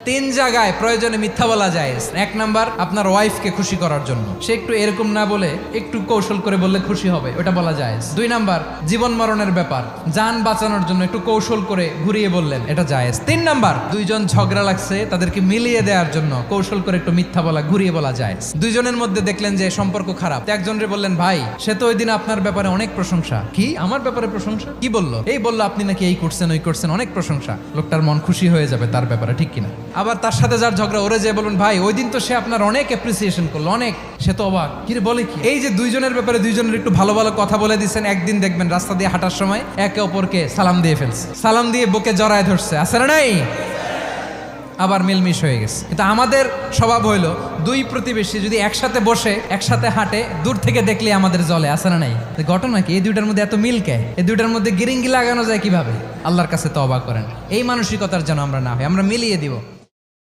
তিন জায়গায় প্রয়োজনে মিথ্যা বলা যায়। এক নাম্বার, আপনার ওয়াইফকে খুশি করার জন্য, সে একটু এরকম না বলে একটু কৌশল করে বললে খুশি হবে, ওটা বলা যায়। দুই নাম্বার, জীবন মরণের ব্যাপার, যান বাঁচানোর জন্য একটু কৌশল করে ঘুরিয়ে বললেন, এটা জায়েজ। তিন নাম্বার, দুইজন ঝগড়া লাগছে তাদেরকে মিলিয়ে দেওয়ার জন্য কৌশল করে একটু মিথ্যা বলা, ঘুরিয়ে বলা যায়। দুইজনের মধ্যে দেখলেন যে সম্পর্ক খারাপ, একজনরে বললেন, ভাই সে তো ওই দিন আপনার ব্যাপারে অনেক প্রশংসা। কি আমার ব্যাপারে প্রশংসা? কি বললো? এই বললো আপনি নাকি এই করছেন ওই করছেন, অনেক প্রশংসা। লোকটার মন খুশি হয়ে যাবে তার ব্যাপারে, ঠিক কিনা? আবার তার সাথে যার ঝগড়া, ওরে যে বলুন, ভাই ওই দিন তো সে আপনার অনেক অ্যাপ্রিসিয়েশন করলো, অনেক। সে তো অবাক, কি রে বলে কি? এই যে দুইজনের ব্যাপারে দুইজনের একটু ভালো ভালো কথা বলে দিচ্ছেন, একদিন দেখবেন রাস্তা দিয়ে হাঁটার সময় একে অপরকে সালাম দিয়ে ফেলছে, সালাম দিয়ে বুকে জড়ায় ধরছে, আছে না নাই? আবার মিলমিশ হয়ে গেছে। কিন্তু আমাদের স্বভাব হইলো, দুই প্রতিবেশী যদি একসাথে বসে একসাথে হাঁটে, দূর থেকে দেখলে আমাদের জলে, আছে না নাই? ঘটনা কি? এই দুইটার মধ্যে এত মিল কে? এই দুইটার মধ্যে গিরিঙ্গি লাগানো যায় কিভাবে? আল্লাহর কাছে তওবা করেন, এই মানসিকতার যেন আমরা না হয়, আমরা মিলিয়ে দিব।